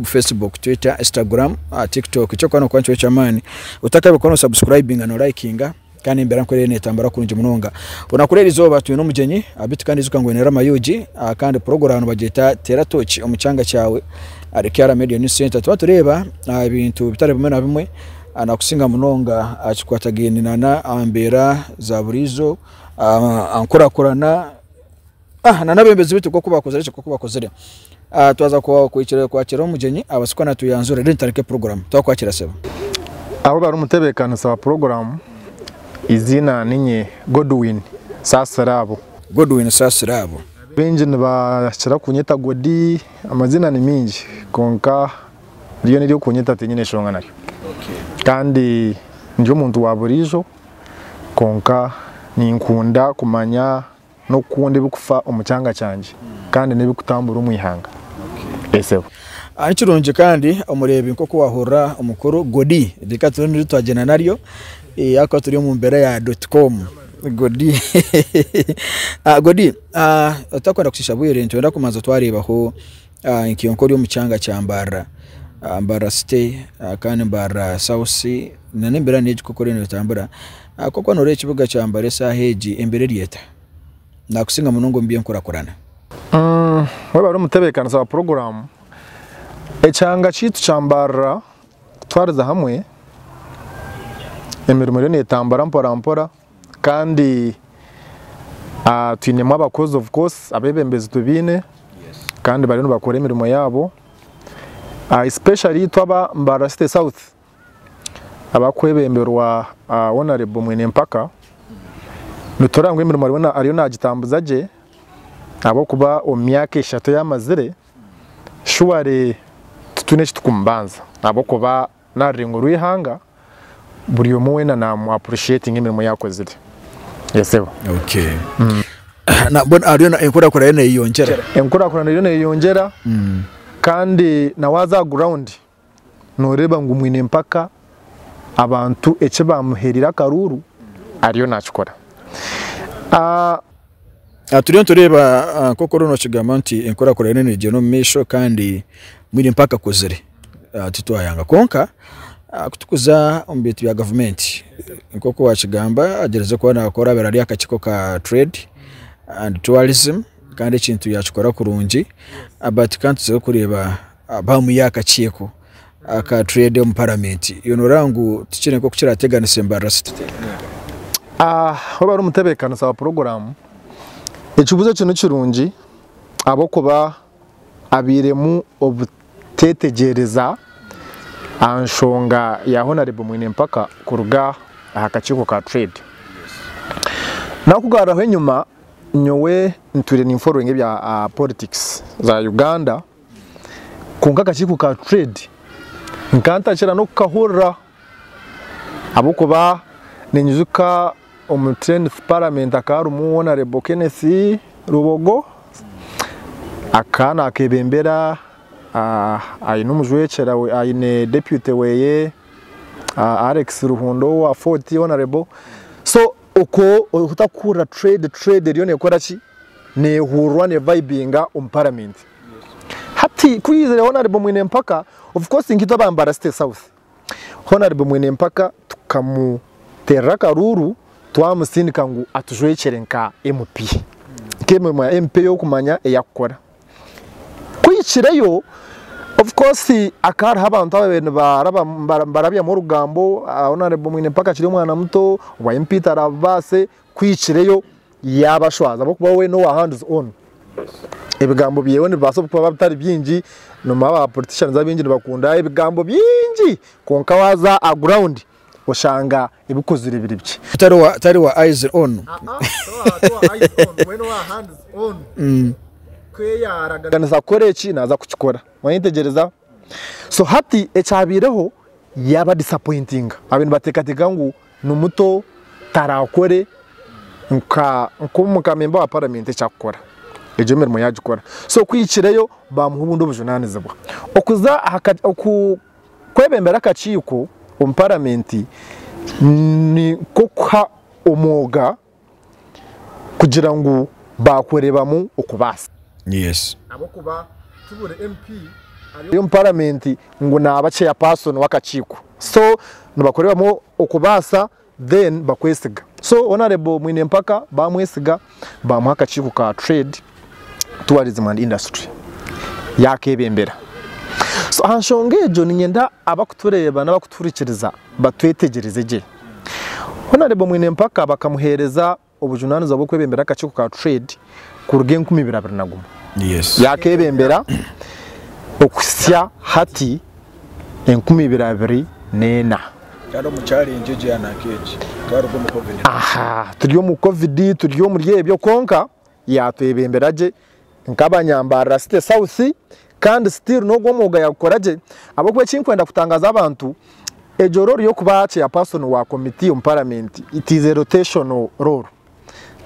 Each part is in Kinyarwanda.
Facebook, Twitter, Instagram, TikTok. Cyo kwano kwancho cyamani. Utakabe kono subscribing and likinga. Kandi mbera nkorere netambara kurunje munonga. Unakurera izoba tuye no mugenyi abiti kandi zukangwenera mayuji kandi program bageta tera touch omucanga cyawe Arikyara Media News Center twatureba ibintu bitare bimwe na bimwe anakusinga munonga achikwatagenina ambera za burizo ankurakurana nanabembezi bitu ko kubakoze ariko kubakozere twaza kwakira umugenyi abasikwana tuyanzura rentarike program twakwakira seba aho bari umutebekano sa program izina ninye Godwin Sasarabo benje nibashira kunyeta Godi amazina ni mingi konka riyo niryo kunyeta tenyine shonga naryo kandi ndio muntu Waburaijo konka ninkunda kumanya no kundi bikufa umucanga cyanje kandi nebikutambura umwihanga esebo Anchironje kandi umurebe nkoko wahora umukuru Godi reka turindi twagena naryo yako turi mu mbere ya .com Godi Godi utakwenda kushisha buyere ntwenda kumanza twareba ho inkiyonkori yo mucanga cya Mbarara stay kandi Mbarara South na nembera neje kokore no tambura koko nore kibuga cya Mbarara saheji imbere liyeta nakusinga munongo mbiye nkurakurana we bari umutebekano sa program ecanga citu cya Mbarara twariza hamwe emirimo ryo netambara mpora kandi twinema abakozi of course abebembezi tubine kandi bari no bakora imirimo yabo especially twaba Mbarara State South abakwebemberwa Honorable Mwine Mpaka nutorangwe imirimo ariyo nagitambuza je abo kuba omyaka 3 y'amazire shuware tutuneshi tukumbanza abo kuba naringo ruihanga buri umwe na appreciating imirimo yakozire yesebo okay na bon ariyo na enkurakurana yiyongera kandi na waza ground Noreeba ngo Mwine Mpaka abantu ece bamuherira karuru ariyo nakikora turiyo tureba koko rono kigamanti enkurakurana n'eje no misho kandi Mwine Mpaka kozire titwayanga konka kutukuza ombetu ya government nkoko wachigamba agereze kubona akora berari akachiko ka trade and tourism kandi ikintu yachikora kurungi but kantu zo kureba bamu yakachiko aka trade mu parliament yonorangu tikire ko kukira teganise Mbarara City ho bari umutebekano sa program ekibuzo kino kirungi abo kuba abiremu obutetegereza anshonga ya Honorable Mwine Mpaka kuruga akachiko ka trade nakugaraho nyuma nyowe nture ni following bya politics za Uganda kunga akachiko ka trade nkanta kira no kahura abo kuba ninyuzuka omutrend parliament akaru mu Honorable Kenneth Rubogo akana akebembera ayino mujwechera we ayine deputy weye Alex Ruhondo wa 40 Honorable so uko utakura trade ryo nekora ki ne hurwa ne vibinga parliament hati kuyizera Honorable Mwine Mpaka of course ngito Mbarara State South Honorable Mwine Mpaka tukamu teraka ruru twamusindika ngo atujwechere nka MP kemwe mu MP yo kumanya eyakora kwikireyo of course akara abantu abene barabya mu rugambo Honorable Mwine Mpaka kiri umwana muto wa MP tarabase kwikireyo yabashwaza bo kuba we no wa hands on ebigambo byewe nibaso kuba batari byingi no maba politicians abingi bakunda ebigambo byingi konka waza a ground oshanga Ebikozirwe biribye tari wa eyes on eyes on when wa hands on kweya koreki naza kukikora mwitegereza so hati echabireho yaba disappointing abintu batekateka ngo numuto tarakore nka member wa parliament cyakora ejo mirimo yagikora so kwikireyo bamuhubundo bujunanizebwa okuza kwebembera akaciko parliament ni kokha omoga kugira ngo bakorebamu okubasa yes abo kuba tubure MP yo parliament ngo nabace ya person wakachiko so nibakoreramo okubasa then bakwesiga so Honorable Mwine Mpaka bamwesiga bamuha akachiko ka trade tourism and industry yakebembera so hanshongejo ninyenda abakutureba n'abakuturikiriza batwetegereze je Honorable Mwine Mpaka bakamuhereza obujunaniza bwo kwebembera akachiko ka trade ku ruge 2021 yes yakebembera okusya hati 2024 kandi mu challenge je anakeje twarugo mu covid turiyo mu covid turiyo muri ebyo konka yatwebembera je nk'abanyambara site south kandi still no gomoga yakoraje abakwe kinkwenda kutangaza abantu ejororo yo kubace ya person wa committee on parliament it is a rotational role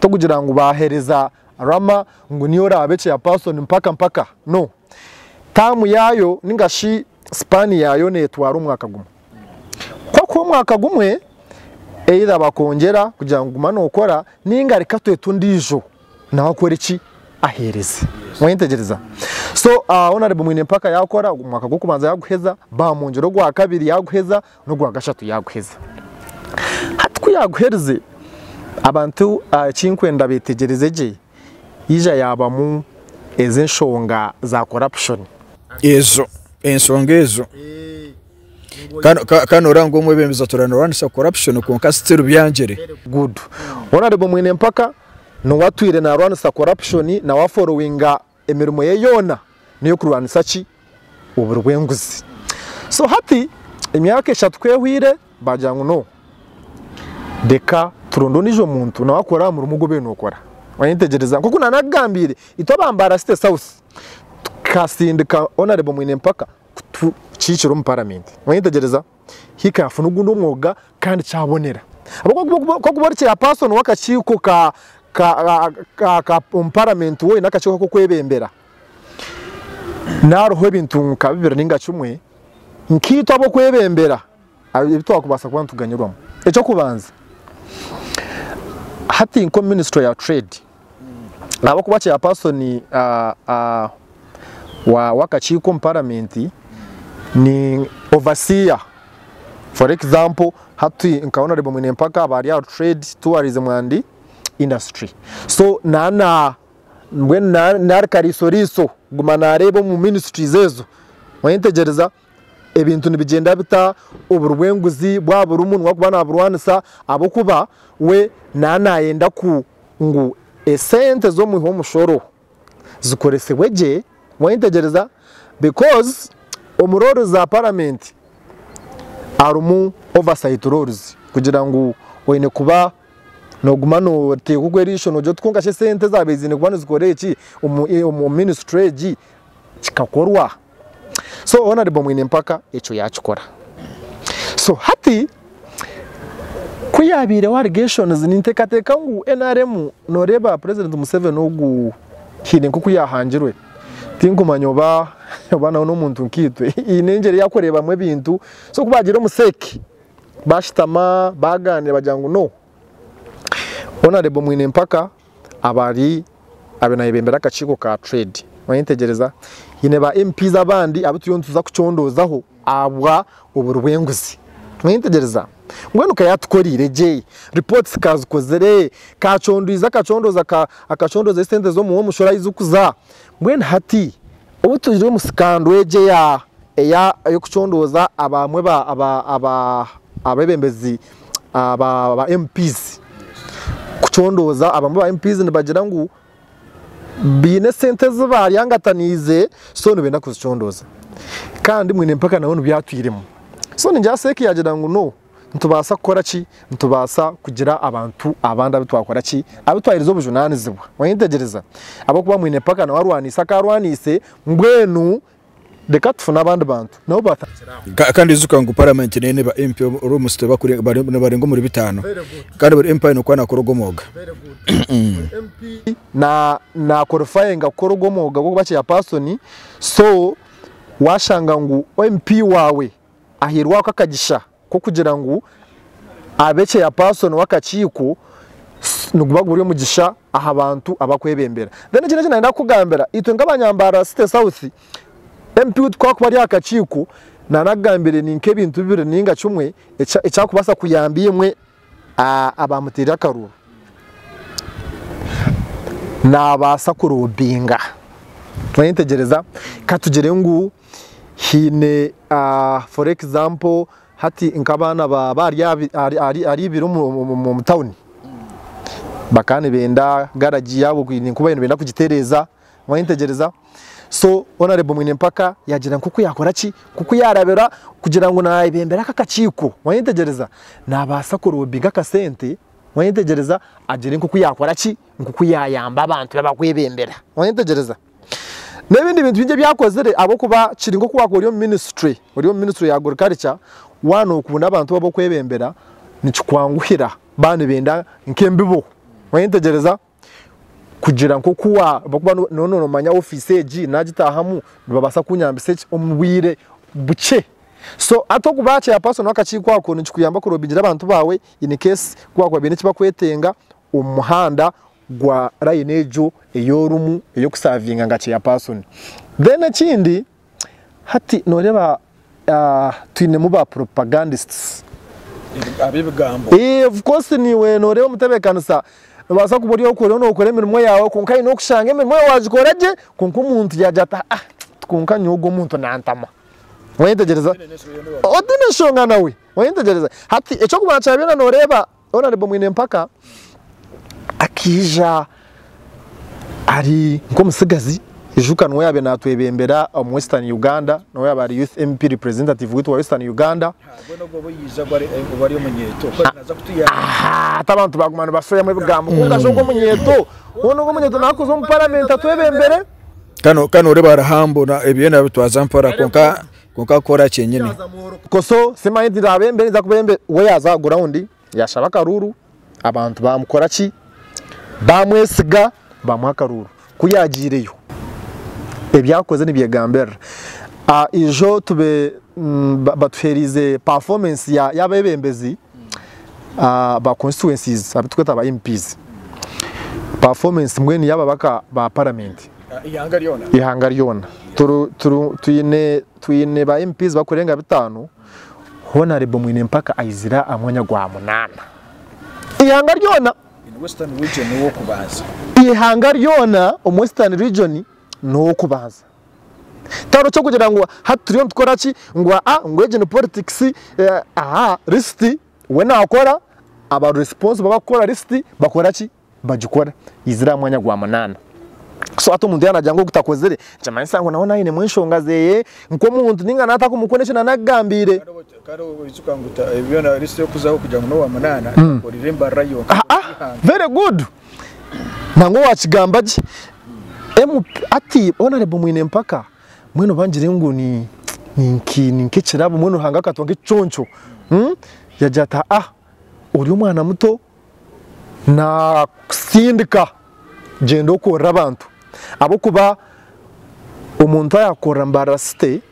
to kugira ngo bahereza rama ngo niyo rabece ya person mpaka no tamu yayo ningashi span yayo netwara umwaka gumwe ko umwaka gumwe either bakongera kugira ngo umano ukora ninga reka twetundijo naho kwera iki ahereze mwintegereza so Honorable Mwine Mpaka yakora umwaka go kubanza yaguheza ba munjero gwa kabiri yaguheza no gwa gashatu yaguheza hatku yaguhereze abantu kinkwenda betegereze je ija yabamu ezenshonga za corruption ezo ensonga ezo kano orango Omwebembezi turanoranisa corruption ku nkasitiru byanjere good Honorable Mwine Mpaka no watwire na ranisa corruption na wa followinga emirimo ye yona niyo kurwanisa ki uburwenguzi so hati emyaka eshatu kwehwire bajangu no deka turondo nijo muntu na wakora mu rumugo be nokora wanyitegereza kuko nanagambire ito Bambara site south kasindika Honorable Mwine Mpaka ciciro mu parliament wanyitegereza hikafu nugundo mwoga kandi cyabonera ko kuborike ya person wakachiko ka parliament we nakachiko ko kwebembera naroho Ebintu kabibera ningacumwe nkito abo kwebembera ibitwa kubasa kuba tuganyurwamo eco kubanza hati inko ministry ya trade abo kubache ya person wa wakachiko parliament ni overseer for example hati nkaona Mwine Mpaka abari ya trade tourism and industry so nana mbwena narikarisoriso gumana rebo mu ministries ezo wayintegereza ebintu nibigenda bita uburwenguzi bwabura umuntu wakubana burwanisa abo kuba we nana yenda ku ngu esente zo mu homushoro zikoresewe je wayintegereza because omuroro za parliament arumu oversight roles kugira ngo wene kuba no gumano te kugwerisho no jo twunga she sente zabezine kubana zikoreye ki umu ministry ji kikakorwa so Honorable Mwine Mpaka eco yakikora so hati kuyabire wa allegations nintekateka ngu NRM Noreeba President Museveni ogu hine kuko yahangirwe tinkumanyoba bana no muntu nkitwe inengere yakoreba mwe bintu so kubagira umuseki bashitama baganira bajangu no Honorable Mwine Mpaka abari abenayebembera akachiko ka trade wanyitegereza yine ba MPs abandi abutuyontuza kucondozaho abwa uburwenguzi wanyitegereza ngweno kayatukorire je reports kazukozere kacondoza akacondoza esente zo mu mushora izukuza ngweno hati ubutujire mu skando eje ya yo kucondoza abamwe abebembezi aba MPs kucondoza abamwe ba MPs nibagira ngo bine sente zibari yangatanize so nibenda kuzicondoza kandi Mwine Mpaka nawo byatwiremo so ninjaseke yagira ngo no ntubasa gukora ki ntubasa kugira abantu abandi abitwakora ki abitwahirizo bujunani zibwa wanyitegereza abo kuba Mwine Mpaka na warwanisa karwanise ngwenu deka tufuna abandi bantu nabo batakira kandi zuka ngo parliament nene ba MP urumuste bakuri barengo muri bitano kandi bari MP no kwana korogomoga MP na qualifying korogomoga go bace ya person so washanga ngo MP wawe ahirwa kakagisha ko kugira ngo abece ya person wakachiko nugubaguriye mugisha aha abantu abakwebembera then kine nenda kugambera itwe ngabanyambara site south MP twakuba ari akakiiko nanagambire ninke ebintu bibiri ninga kimwe ekyakubasa kuyamba imwe abamutera akaruru nabasa kurubinga twayintegereza katugere ngu hine for example hati nkabana bari ari biro mu town bakane benda garaji yabo kuba ibintu benda kugitereza mwayintegereza so Honorable Mwine Mpaka yagira nkuko yakora ki kuko yarabera kugira ngo nayibembera kakakiko mwayintegereza nabasa kurubinga kasente mwayintegereza agire nkuko yakora ki nkuko yayamba abantu babakwebembera mwayintegereza n'ibindi bintu binje byakozere abo kuba kiri ngo kuba uriyo ministry ya agriculture wano kubunda abantu babo kwebembera nicikwanguhira bane benda nkembibo mwayintegereza kugira nko kuwa bakuba none manya office eji nagitahamu babasa kunyambise omubwire buke so atokubache ya person wakachikwa ko nicikuyamba kurobingira abantu bawe in case kwa bene kibakwetenga umuhanda gwa rayinejo eyorumu eyokusavinga ngache ya person then ekindi hati Noreeba twine muba propagandists abibigambo of course niwe Noreeba mutebekanisa basa kuburi okore no okore emirimo yawe kunkai no kushanga emirimo wazikoraje kunko umuntu yajata kunka nyogo umuntu nantama wayintegereza odine shonga nawe wayintegereza hati echo kubacha bina Noreeba Honorable Mwine Mpaka akija ari nko musigazi ejukanwe yabe natwebembera mu Western Uganda no yabari youth MP representative witwa Western Uganda bono gobo yiza bari omunyeto ko naza kutuya atabantu bagumana basoya mu bigambo kunga shoko munyeto wono ngo munyeto nakozo mu parliament atwebembere kano ore barahambo na ebyena bitwaza mpara konka kora cyenyine koso sema yindi rabembere za kubembe we yaza ground yashaba karuru abantu bamukora ki bamwesiga bamwakaruru kuyagireyo ebyakoze nibyegambera ijo tube batferize performance y'abebembezi ba constituencies abitweta ba MPs performance mweni yaba baka ba parliament ihangariona tuyine ba MPs bakurenga bitanu Honorable Mwine Mpaka aizira amwanya gwa munana ihangariona Western region no kubaza ihangariona Western region no kubaza taro cyo kugira ngo haturiyo tukora ki ngo ngweje no politics list we nakora aba responsible bakora list bakora ki bagikora izira mwanya gwa manana so ato mundu yana jango kutakozere cyamanye sango naona ine mwinshonga zeye nko muntu ninga nata kumukonesha nanagambire karo bizukanguta ebyona list yo kuzaho kujya no wa manana uri Mbarara yo very good nango wakigambaje ati Honorable Mwine Mpaka mwino banjire ngo ni ninke kirabo mwino hanga katonge choncho yajata uri umwana muto na sindika gendo ko rabantu abo kuba umuntu yakora Mbarara state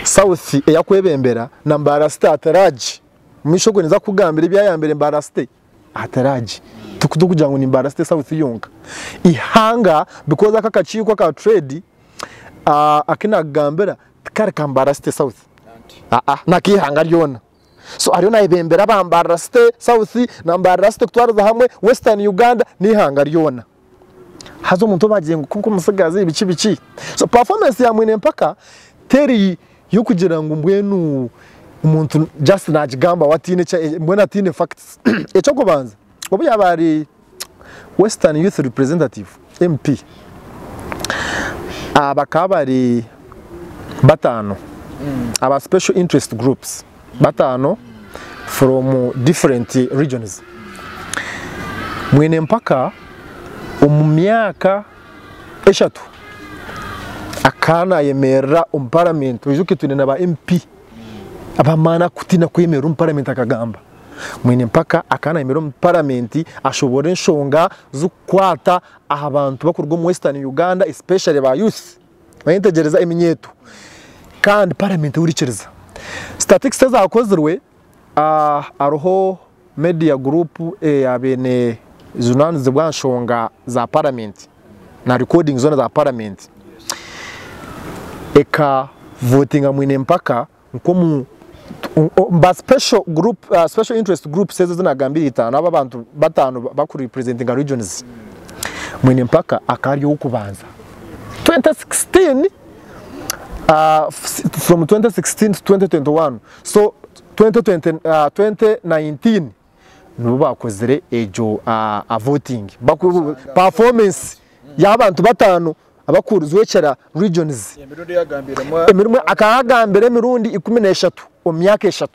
south yakwebembera na Mbarara state ataraji mwishogo niza kugambira ibyayambere Mbarara state ataraji tukugira ngo ni Mbarara state south yonga ihanga because akakachiko ka trade akina gambera kare ka Mbarara state south nakihanga ryona so ariyo nayibembera ba Mbarara state south na Mbarara state twaraza hamwe Western Uganda nihanga ryona hazo umuntu bagiye ngo kuko musigaze ibici so performance ya Mwine Mpaka teri yo kugira ngo mbwenu umuntu just najigamba watine mbona tine facts echo kubanza obu yabari Western Youth Representative MP abakabari batano aba special interest groups batano from different regions Mwine Mpaka umumyaka eshatu akana yemera parliament ujuke tunena ba MP abamana kutina kwemera parliament akagamba Mwine Mpaka akana yemera parliament ashobora nshonga zukwata abantu bakurwa mu Western Uganda especially ba youth bayintegereza eminyeto kandi parliament urikereza statistics za Akoziire aroho media group abene zunani zibwanshonga za parliament na recording zone za parliament eka voting Mwine Mpaka nko ba special group special interest group seze zinagambira itanu aba bantu batanu bakuri representing regions Mwine Mpaka akari yo kubanza 2016 from 2016 to 2021 so 2019 nubu Akoziire ejo voting performance y'abantu batanu abakuruzwekera regions emirundi akagambira emirundi 13 omyaka 3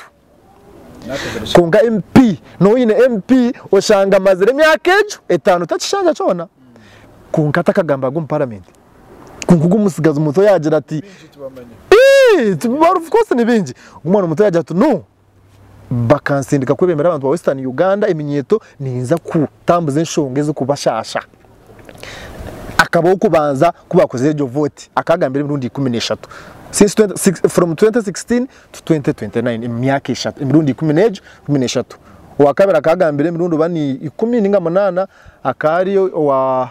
kunga MP no ine MP oshanga mazire myaka ejo 5 takishanja cyona kunga takagamba go parliament kunga umusigaza umuto yagira ati of course ni bingi umwana umuto yagira ati no bakansindika kwebemera abantu ba Western Uganda eminyeto ninza kutambuza enshonge zo kubashasha akaba kubanza kubakoze ejo vote akagambira imirundi 13 since from 2016 to 2029 imyaka 3 imirundi 13 wakabera akagambira imirundi bani 18 akari wa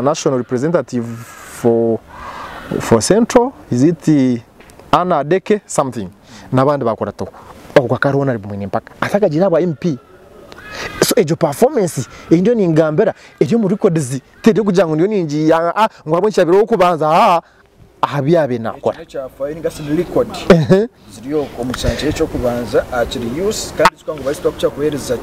national representative for Central is it Ana Deke something nabandi bakora to kwa karona ari Mwine Mpaka atakagira aba MP so ejo performance ndio ni ngambera ejo mu records tede kugira ngo ndio ningi ngo abo nshabiro wo kubanza ahabyabe nakora cyafaye ngasini record ziriyo omusanche cyo kubanza akiri use kandi twango bari stop cyo kuhereza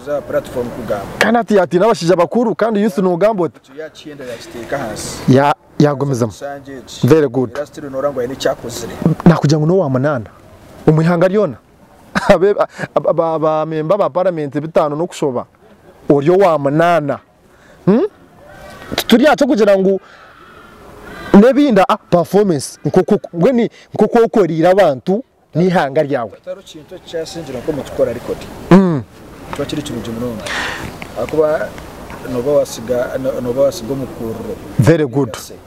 za platform kugamba kanati ati nabashije bakuru kandi use no gambo yacienda yakiteka hasi yagomeza very good rastiro norango yene cyakozire nakugira ngo no wa manana umwihanga ryona aba member ba parliament bitano no kushoba oryo wa manana turiya cyo kugira ngo nebinda performance nkoko ukorira abantu nihanga ryawe ataro kintu cyasinjira ko mutukora record twakiri cyuje murongo akuba noba wasiga mukuru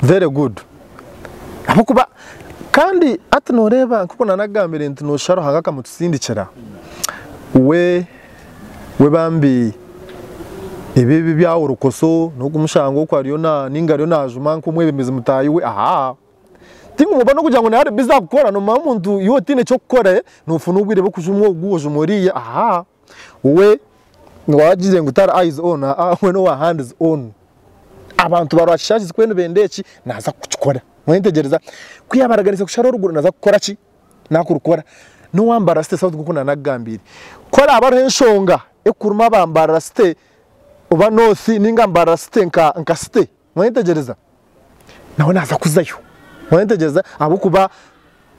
very good abakuba kandi ati Noreeba kuko nanagambire nti no sharo hangaka mutusindikira we bambi ebibi bya urukoso no kumushango kwa Riona ningariyo najuma nko Omwebembezi mutayi we tingu mubano kugira ngo nari biza gukora no mamuntu yotine cyo gukora no funu ubwire bo kujumwo gujo muriye we wagize ngo utara eyes on we no hands on abantu barashashize kwene bendeki naza kukikora mwentegereza kwiyabaraganiza kusharo ruguru naza gukora ki nakurukora no wambara site sauti kuko nanagambire kora abaro enshonga ekuruma bambara site uba nosi ninga mbara site nka site mwentegereza nawe naza kuzayo mwentegereza abo kuba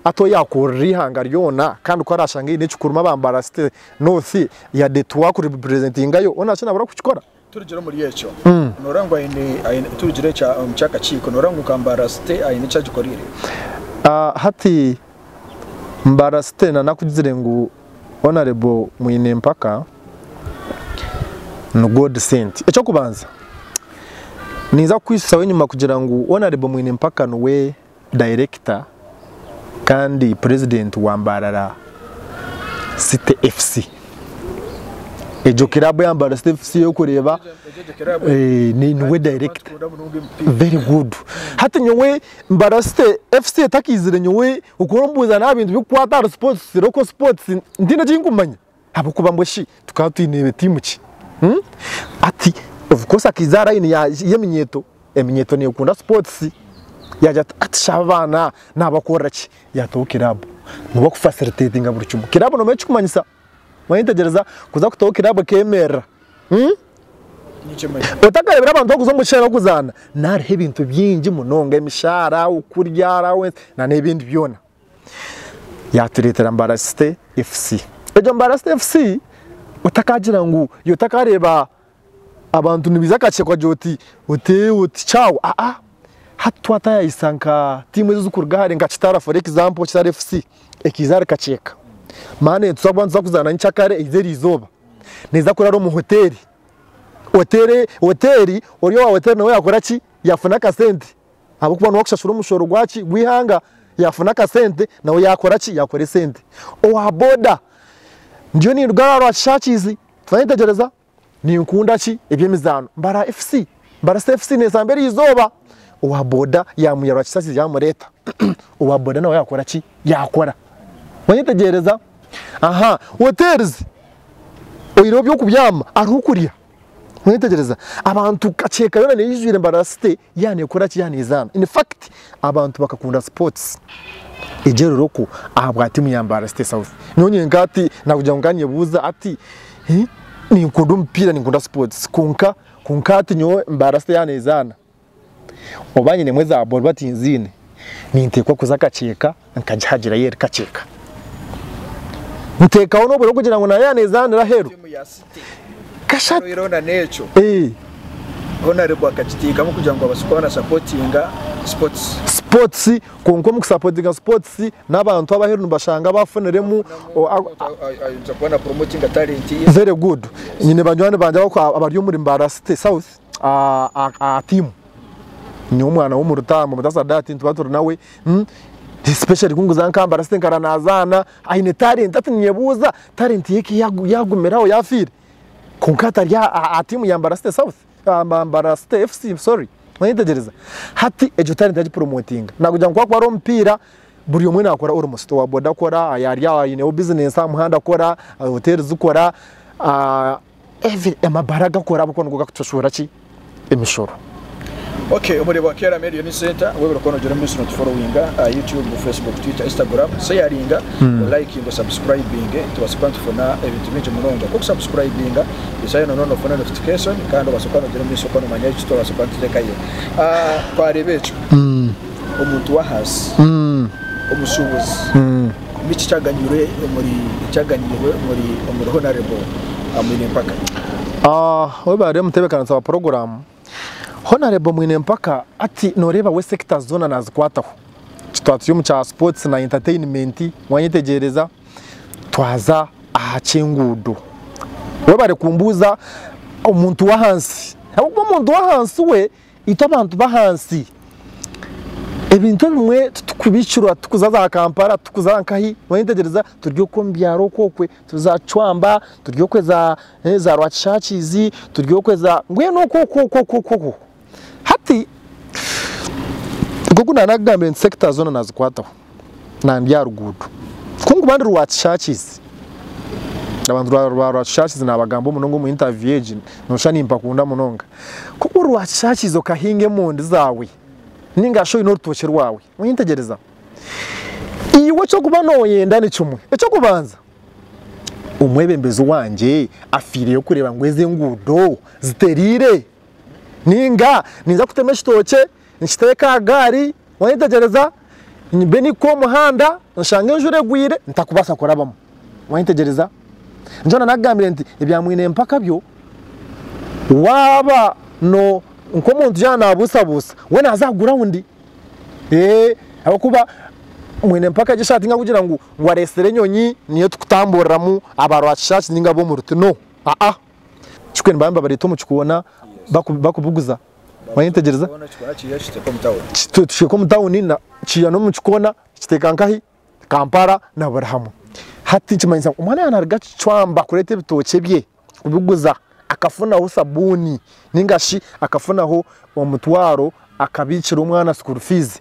ato yakuri hanga ryona kandi ko arashanga ine cyukuruma bambara site nosi ya detwa ku representing yo ona cyana bara kukikora turugero muri yecho norangwa ine turugire cha mchaka chiko norangu kambara site ine cyagikorire hati mbara site na nakugire ngo honorable Mwine Mpaka no God sent echo kubanza niza kwisawe nyuma kugira ngo honorable Mwine Mpaka we director kandi president wa Mbarara City FC ejo kirabo ya Mbarara City FC yo kureba ni we director very good hati nyowe Mbarara City FC takizire nyowe ukorombuza nabintu bikwata sports local sports ndina jingumanya abo kuba mboshi tukatwinebe timuki ati of course akizara ini yeminyeto eminyeto ni ukunda sports yaje atshabana nabakora ki yatokirabo muba kufacilitating buri cyumu kirabo no mechi kumanyisa mwintegereza kuza kutokirabo kemera utakarebera abantu kuzo mushera kuzana nari hebintu byingi munonga emishara ukuryara we na nebindi byona yaturetera Mbarara City FC ejo Mbarara City FC utakagira ngo yotakareba abantu nibiza kacekwa joti uti ciao hatwata yayisanka timu z'ukurugahare ngacitara for example cyara FC ekizara kaceka mane tsabanza kuzana nchakare izeri izoba neza kuraro mu hoteli oriyo wa hoteli nawe yakora ki yafuna ka sente abo kubana wakashashura umushoro gwaci gwihanga yafuna ka sente nawe yakora ki yakore sente owa boda ndio ni rugara rwashakizi twanitegereza ni nkunda ki ebyemizano Mbarara FC Mbarara FC neza mbere izoba uwa boda yamuyarwa kisasi yamureta uwa boda nawe yakora ki yakora wanyitegereza aha hotels oyiro byo kubyama arukuriya wanyitegereza abantu kaceka yona niyizwire Mbarara city yani ekora ki yani izana in fact abantu bakakunda sports ejero roko ahabwati mu Mbarara city south nonye ngati nakugira nganye buza ati ni nkunda umupira ni nkunda sports kunka ati nyo Mbarara city yani izana obanye nemwe za ball batinzine nintekwa kuzakaceka nkajahagira yeri kaceka muteka ono bwo kugira ngo na yani izana hero kashati irona necho Honorable Katete mu kugira ngo abasukwana supportinga sports konko mu supportinga sports n'abantu abaheru bashanga bafuneremu nza kubona promoting talent very good nyine banywane banje abari muri Mbarara city south team ni umwana wo mu Rutambo mudasadati tubatura nawe especially kunguza Mbarara city karanazana aine talent atinyebuza talent yake yagumeraho yafire kunkata ya team ya Mbarara city south Mbarara city FC sorry mwitegereza hati ejo talent yaje promoting nakugira ngo kwa rompira buri umwe nakora almost wa boda kora yari ine business amuhanda kora hotel zukora every amabaraga kora abakono gakutashura ki emishoro. Okay, umureba kera media ni center wewe ukono jere muri not following YouTube, Facebook, Twitter, Instagram sayaringa like and subscribing to wasipant fona ebintu binje munonga ko subscribing isayo no fona notification kandi wasukano jere muri sokano manyaji to wasipant tekaye kwa rebecho umuntu wa hasi umusubuzi michi cyaganyure muri Honorable Mwine Mpaka we bare mutebekana sa program Honorable Mwine Mpaka ati Noreeba we sector zona nazikwataho kitwatuye mu cha sports na entertainment mwanyitegereza twaza ahacengudo we bare kumbuza umuntu wa hansi ahubwo umuntu wa hansi we ito abantu bahansi ebintu bimwe tukubicura tukuzaza Kampala tukuzankahi mwanyitegereza turyo ko mbyaro kokwe tuzacwamba turyo kweza za Rwakorwa turyo kweza ngweno koko hati gogo nanagambe sector zona nazikwataho nambya rugudu kungu bandi Rwakorwa abantu Rwakorwa nabagambo munongo mu interview nosha nimpa kunda munonga kuko Rwakorwa kahinge mundi zawe ninga shoyi n'urutoke rwawe mwintegereza iwe cyo kuba noyenda ni cyumwe cyo kubanza umwebembezi wanje afiriye yo kureba ngweze ngudo ziterire ninga niza kutemesha toke nshiteka gari mwintegereza beni ko muhanda nshange njure gwire ntakubasa korabamo mwintegereza njana nagambire nti ebya Mwine Mpaka byo waba no nko muntu jana abusabusa we nazagura undi abakuba Mwine Mpaka gishati nga kugira ngo waresere nyonyi niyo tukutamboreramu abarwacisha ninga bo mu Orutindo chikwe mbamba bari tomu chikubona bakubuguza mwanyitegereza chiko mutawuni na chiya no mu chikona chitekankahi Kampala na Barahamu hati chimanyisa umwana yanarga chwamba kurete bitoke bye kubuguza akafuna ho sabuni ningashi akafuna ho umutwaro akabicira umwana school fees